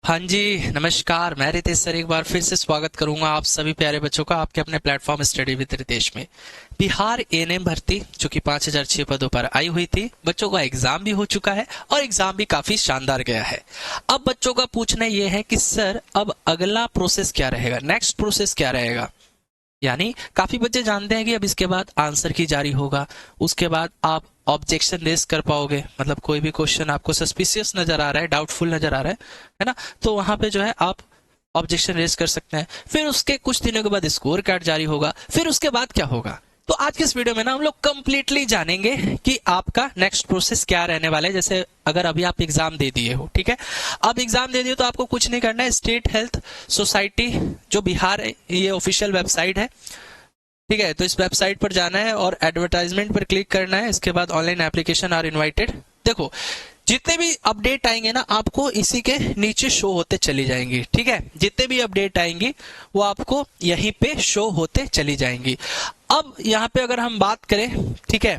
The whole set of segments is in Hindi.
हाँ जी, नमस्कार। मैं रितेश सर एक बार फिर से स्वागत करूंगा आप सभी प्यारे बच्चों का आपके अपने प्लेटफॉर्म स्टडी विद रितेश में। बिहार एएनएम भर्ती जो कि 5006 पदों पर आई हुई थी, बच्चों का एग्जाम भी हो चुका है और एग्जाम भी काफी शानदार गया है। अब बच्चों का पूछना ये है कि सर अब अगला प्रोसेस क्या रहेगा, नेक्स्ट प्रोसेस क्या रहेगा। यानी काफी बच्चे जानते हैं कि अब इसके बाद आंसर की जारी होगा, उसके बाद आप ऑब्जेक्शन रेज कर पाओगे, मतलब कोई भी क्वेश्चन आपको सस्पिशियस नजर आ रहा है, डाउटफुल नजर आ रहा है ना, तो वहां पे जो है आप ऑब्जेक्शन रेज कर सकते हैं। फिर उसके कुछ दिनों के बाद स्कोर कार्ड जारी होगा, फिर उसके बाद क्या होगा। तो आज के इस वीडियो में ना हम लोग कंप्लीटली जानेंगे कि आपका नेक्स्ट प्रोसेस क्या रहने वाला है। जैसे अगर अभी आप एग्जाम दे दिए हो, ठीक है, अब एग्जाम दे दिए तो आपको कुछ नहीं करना है। स्टेट हेल्थ सोसाइटी जो बिहार है, ये ऑफिशियल वेबसाइट है, ठीक है, तो इस वेबसाइट पर जाना है और एडवर्टाइजमेंट पर क्लिक करना है। इसके बाद ऑनलाइन एप्लीकेशन आर इनवाइटेड। देखो जितने भी अपडेट आएंगे ना आपको इसी के नीचे शो होते चली जाएंगी, ठीक है, जितने भी अपडेट आएंगी वो आपको यहीं पे शो होते चली जाएंगी। अब यहाँ पे अगर हम बात करें, ठीक है,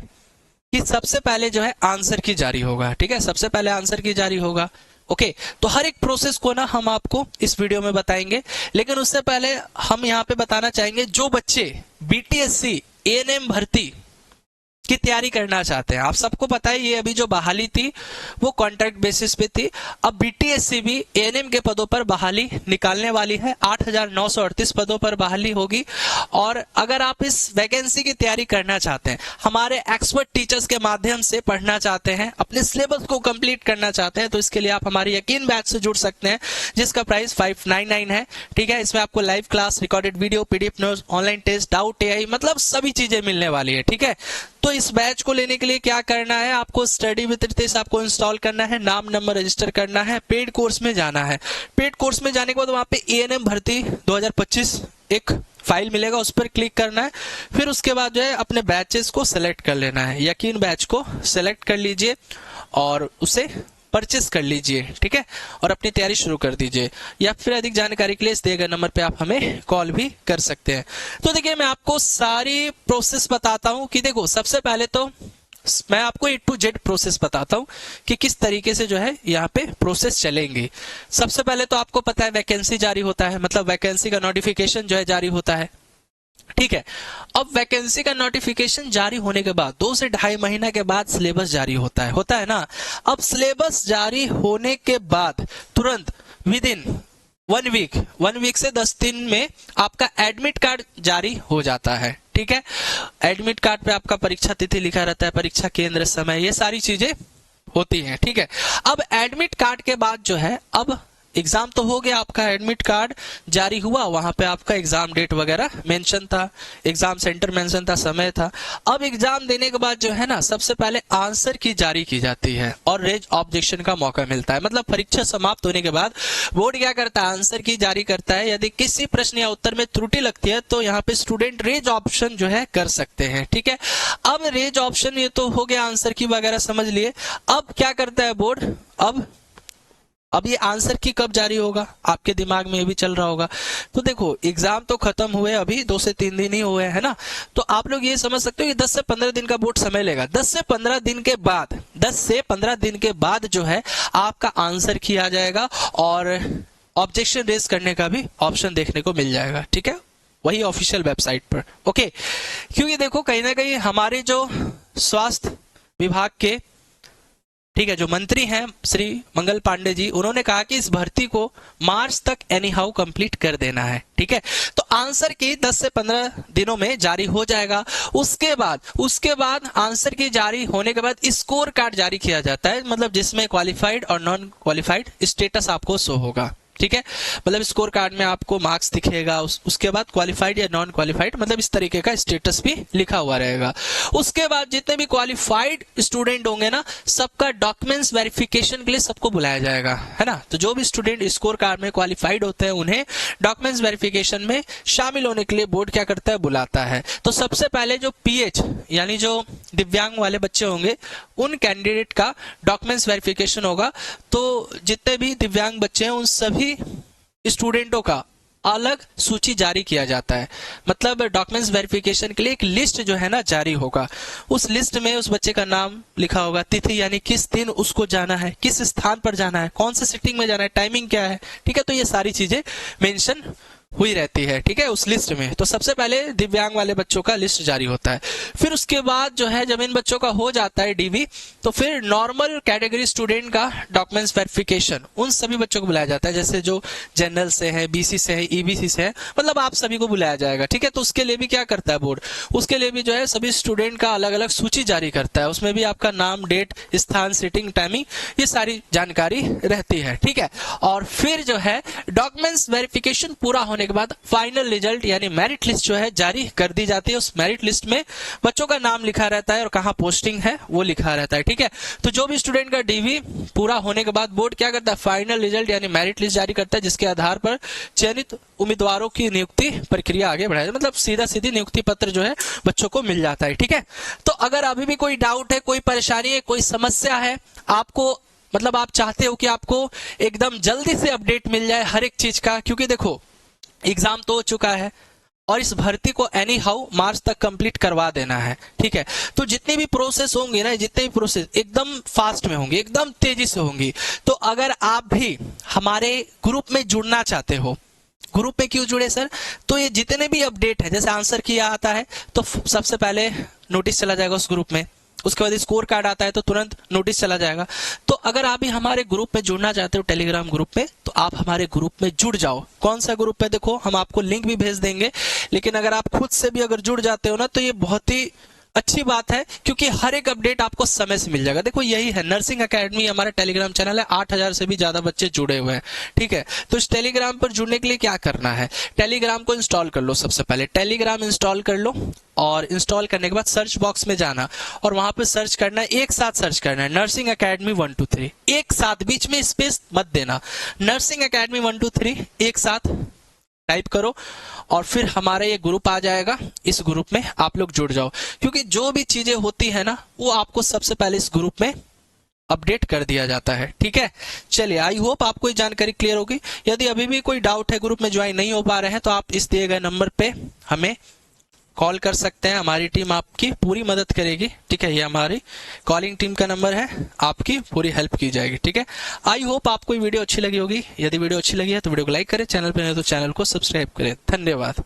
कि सबसे पहले जो है आंसर की जारी होगा, ठीक है, सबसे पहले आंसर की जारी होगा। ओके, तो हर एक प्रोसेस को ना हम आपको इस वीडियो में बताएंगे, लेकिन उससे पहले हम यहाँ पे बताना चाहेंगे जो बच्चे बीटीएससी एएनएम भर्ती की तैयारी करना चाहते हैं। आप सबको पता है ये अभी जो बहाली थी वो कॉन्ट्रैक्ट बेसिस पे थी। अब बीटीएससी भी एएनएम के पदों पर बहाली निकालने वाली है, 8,938 पदों पर बहाली होगी। और अगर आप इस वैकेंसी की तैयारी करना चाहते हैं, हमारे एक्सपर्ट टीचर्स के माध्यम से पढ़ना चाहते हैं, अपने सिलेबस को कंप्लीट करना चाहते हैं, तो इसके लिए आप हमारे यकीन बैच से जुड़ सकते हैं, जिसका प्राइस 599 है, ठीक है। इसमें आपको live class, recorded video, PDF notes, online test, doubt AI, मतलब सभी चीजें मिलने वाली है, ठीक है। तो इस बैच को लेने के लिए क्या करना है, आपको स्टडी विद रितेश आपको इंस्टॉल करना है, नाम नंबर रजिस्टर करना है, पेड कोर्स में जाना है। पेड कोर्स में जाने के बाद वहां पे एएनएम भर्ती 2025 एक फाइल मिलेगा, उस पर क्लिक करना है। फिर उसके बाद जो है अपने बैचेस को सिलेक्ट कर लेना है, यकीन बैच को सिलेक्ट कर लीजिए और उसे परचेस कर लीजिए, ठीक है, और अपनी तैयारी शुरू कर दीजिए। या फिर अधिक जानकारी के लिए इस दिए गए नंबर पे आप हमें कॉल भी कर सकते हैं। तो देखिए मैं आपको सारी प्रोसेस बताता हूं कि देखो सबसे पहले तो मैं आपको A to Z प्रोसेस बताता हूं कि किस तरीके से जो है यहाँ पे प्रोसेस चलेंगी। सबसे पहले तो आपको पता है वैकेंसी जारी होता है, मतलब वैकेंसी का नोटिफिकेशन जो है जारी होता है, ठीक है। अब वैकेंसी का नोटिफिकेशन जारी होने के बाद 2 से 2.5 महीना के बाद सिलेबस जारी होता है ना। अब सिलेबस जारी होने के बाद तुरंत विद इन 1 वीक से 10 दिन में आपका एडमिट कार्ड जारी हो जाता है, ठीक है। एडमिट कार्ड पे आपका परीक्षा तिथि लिखा रहता है, परीक्षा केंद्र, समय, ये सारी चीजें होती हैं, ठीक है। अब एडमिट कार्ड के बाद जो है, अब एग्जाम तो हो गया, आपका एडमिट कार्ड जारी हुआ, वहां पे आपका एग्जाम डेट वगैरह मेंशन था, एग्जाम सेंटर मेंशन था, समय था। अब एग्जाम देने के बाद जो है ना सबसे पहले आंसर की जारी की जाती है और रेज ऑब्जेक्शन का मौका मिलता है। मतलब परीक्षा समाप्त होने के बाद बोर्ड क्या करता है, आंसर की जारी करता है। यदि किसी प्रश्न या उत्तर में त्रुटि लगती है तो यहाँ पे स्टूडेंट रेज ऑप्शन जो है कर सकते हैं, ठीक है। अब रेज ऑप्शन ये तो हो गया, आंसर की वगैरह समझ लिए। अब क्या करता है बोर्ड, अब ये आंसर की कब जारी होगा, आपके दिमाग में ये भी चल रहा होगा। तो देखो एग्जाम तो खत्म हुए अभी 2 से 3 दिन ही हुए हैं ना, तो आप लोग ये समझ सकते हो कि 10 से 15 दिन का बोर्ड समय लेगा। 10 से 15 दिन के बाद जो है आपका आंसर की आ जाएगा और ऑब्जेक्शन रेज करने का भी ऑप्शन देखने को मिल जाएगा, ठीक है, वही ऑफिशियल वेबसाइट पर। ओके, क्योंकि देखो कहीं ना कहीं हमारे जो स्वास्थ्य विभाग के, ठीक है, जो मंत्री हैं श्री मंगल पांडे जी, उन्होंने कहा कि इस भर्ती को मार्च तक एनी हाउ कंप्लीट कर देना है, ठीक है। तो आंसर की 10 से 15 दिनों में जारी हो जाएगा। उसके बाद आंसर की जारी होने के बाद स्कोर कार्ड जारी किया जाता है, मतलब जिसमें क्वालिफाइड और नॉन क्वालिफाइड स्टेटस आपको शो होगा, ठीक है। मतलब स्कोर कार्ड में आपको मार्क्स दिखेगा, उसके बाद क्वालिफाइड या नॉन क्वालिफाइड, मतलब इस तरीके का स्टेटस भी लिखा हुआ रहेगा। उसके बाद जितने भी क्वालिफाइड स्टूडेंट होंगे ना, सबका डॉक्यूमेंट्स वेरिफिकेशन के लिए सबको बुलाया जाएगा, है ना। तो जो भी स्टूडेंट स्कोर कार्ड में क्वालिफाइड होते हैं उन्हें डॉक्यूमेंट्स वेरिफिकेशन में शामिल होने के लिए बोर्ड क्या करता है, बुलाता है। तो सबसे पहले जो PH यानी जो दिव्यांग वाले बच्चे होंगे उन कैंडिडेट का डॉक्यूमेंट्स वेरिफिकेशन होगा। तो जितने भी दिव्यांग बच्चे हैं उन सभी स्टूडेंटों का अलग सूची जारी किया जाता है। मतलब डॉक्यूमेंट्स वेरिफिकेशन के लिए एक लिस्ट जो है ना जारी होगा। उस लिस्ट में उस बच्चे का नाम लिखा होगा, तिथि यानी किस दिन उसको जाना है, किस स्थान पर जाना है, कौन से सिटिंग में जाना है, टाइमिंग क्या है, ठीक है। तो ये सारी चीजें मेंशन हुई रहती है, ठीक है, उस लिस्ट में। तो सबसे पहले दिव्यांग वाले बच्चों का लिस्ट जारी होता है। फिर उसके बाद जो है जब इन बच्चों का हो जाता है डीवी, तो फिर नॉर्मल कैटेगरी स्टूडेंट का डॉक्यूमेंट्स वेरिफिकेशन उन सभी बच्चों को बुलाया जाता है, जैसे जो जनरल से है, बीसी से है, ईबीसी से है, मतलब आप सभी को बुलाया जाएगा, ठीक है। तो उसके लिए भी क्या करता है बोर्ड, उसके लिए भी जो है सभी स्टूडेंट का अलग अलग सूची जारी करता है। उसमें भी आपका नाम, डेट, स्थान, सिटिंग, टाइमिंग, ये सारी जानकारी रहती है, ठीक है। और फिर जो है डॉक्यूमेंट्स वेरिफिकेशन पूरा होने के बाद फाइनल रिजल्ट यानी मेरिट लिस्ट जो है जारी कर दी जाती है। उस मेरिट लिस्ट में बच्चों का नाम लिखा रहता है और कहां पोस्टिंग है वो लिखा रहता है, ठीक है। तो जो भी स्टूडेंट का डीवी पूरा होने के बाद बोर्ड क्या करता है, फाइनल रिजल्ट यानी मेरिट लिस्ट जारी करता है, जिसके आधार पर चयनित उम्मीदवारों की नियुक्ति प्रक्रिया आगे बढ़ाई, मतलब सीधा सीधी नियुक्ति पत्र जो है बच्चों को मिल जाता है, ठीक है। तो अगर अभी भी कोई डाउट है, कोई परेशानी है, कोई समस्या है, आपको मतलब आप चाहते हो कि आपको एकदम जल्दी से अपडेट मिल जाए हर एक चीज का, क्योंकि देखो एग्जाम तो हो चुका है और इस भर्ती को एनी हाउ मार्च तक कंप्लीट करवा देना है, ठीक है। तो जितनी भी प्रोसेस होंगी ना, जितने भी प्रोसेस एकदम फास्ट में होंगी, एकदम तेजी से होंगी। तो अगर आप भी हमारे ग्रुप में जुड़ना चाहते हो, ग्रुप में क्यों जुड़े सर, तो ये जितने भी अपडेट है, जैसे आंसर किया आता है तो सबसे पहले नोटिस चला जाएगा उस ग्रुप में, उसके बाद स्कोर कार्ड आता है तो तुरंत नोटिस चला जाएगा। तो अगर आप भी हमारे ग्रुप में जुड़ना चाहते हो, टेलीग्राम ग्रुप में, तो आप हमारे ग्रुप में जुड़ जाओ। कौन सा ग्रुप है देखो, हम आपको लिंक भी भेज देंगे, लेकिन अगर आप खुद से भी अगर जुड़ जाते हो ना, तो ये बहुत ही अच्छी बात है, क्योंकि हर एक अपडेट आपको समय से मिल जाएगा। देखो यही है नर्सिंग एकेडमी, हमारा टेलीग्राम चैनल है, 8000 से भी ज्यादा बच्चे जुड़े हुए हैं, ठीक है। तो इस टेलीग्राम पर जुड़ने के लिए क्या करना है, टेलीग्राम को इंस्टॉल कर लो। सबसे पहले टेलीग्राम इंस्टॉल कर लो और इंस्टॉल करने के बाद सर्च बॉक्स में जाना और वहां पे सर्च करना है, एक साथ सर्च करना है नर्सिंग एकेडमी 1 2 3, एक साथ, बीच में स्पेस मत देना। नर्सिंग एकेडमी 1 2 3 एक साथ टाइप करो और फिर हमारा ये ग्रुप आ जाएगा। इस ग्रुप में आप लोग जुड़ जाओ, क्योंकि जो भी चीजें होती है ना, वो आपको सबसे पहले इस ग्रुप में अपडेट कर दिया जाता है, ठीक है। चलिए, आई होप आपको ये जानकारी क्लियर होगी। यदि अभी भी कोई डाउट है, ग्रुप में ज्वाइन नहीं हो पा रहे हैं, तो आप इस दिए गए नंबर पे हमें कॉल कर सकते हैं, हमारी टीम आपकी पूरी मदद करेगी, ठीक है। ये हमारी कॉलिंग टीम का नंबर है, आपकी पूरी हेल्प की जाएगी, ठीक है। आई होप आपको ये वीडियो अच्छी लगी होगी। यदि वीडियो अच्छी लगी है तो वीडियो को लाइक करें, चैनल पे नहीं तो चैनल को सब्सक्राइब करें। धन्यवाद।